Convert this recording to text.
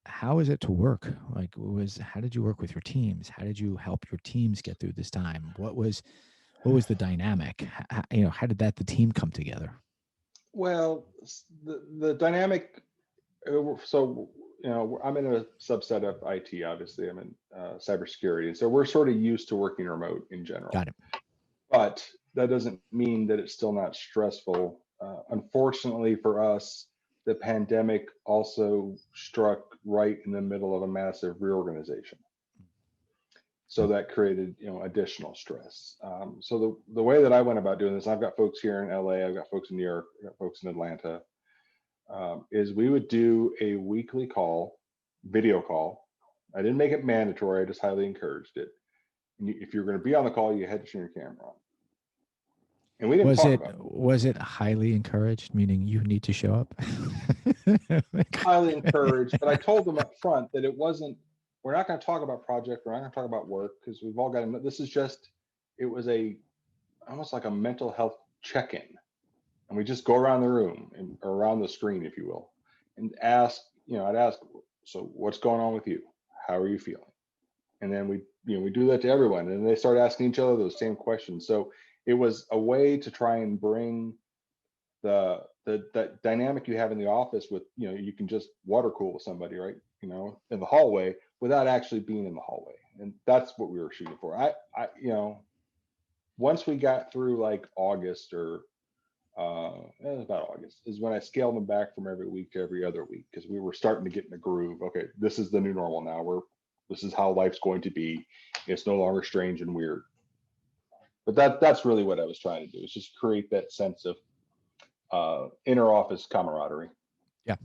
how is it to work? Like, how did you work with your teams? How did you help your teams get through this time? What was the dynamic? How did the team come together? Well, the dynamic. So I'm in a subset of IT. Obviously, I'm in cybersecurity, and so we're sort of used to working remote in general. Got it. But that doesn't mean that it's still not stressful. Unfortunately for us, the pandemic also struck right in the middle of a massive reorganization. So that created, additional stress. So the way that I went about doing this, I've got folks here in LA, I've got folks in New York, I've got folks in Atlanta, is we would do a weekly call, video call. I didn't make it mandatory, I just highly encouraged it. And if you're going to be on the call, you had to turn your camera on. And we didn't Was talk it about was it highly encouraged, meaning you need to show up? highly encouraged, but I told them up front that it wasn't, we're not going to talk about project, we're not going to talk about work, because we've all got to, this is just, it was almost like a mental health check-in. And we just go around the room and around the screen, if you will, and ask, I'd ask, so what's going on with you? How are you feeling? And then we do that to everyone, and they start asking each other those same questions. So it was a way to try and bring the dynamic you have in the office with, you can just water cool with somebody, right? In the hallway without actually being in the hallway. And that's what we were shooting for. Once we got through like August, or it was about August, is when I scaled them back from every week to every other week, because we were starting to get in a groove. Okay, this is the new normal now. This is how life's going to be. It's no longer strange and weird. But that's really what I was trying to do, is just create that sense of inner office camaraderie. Yeah,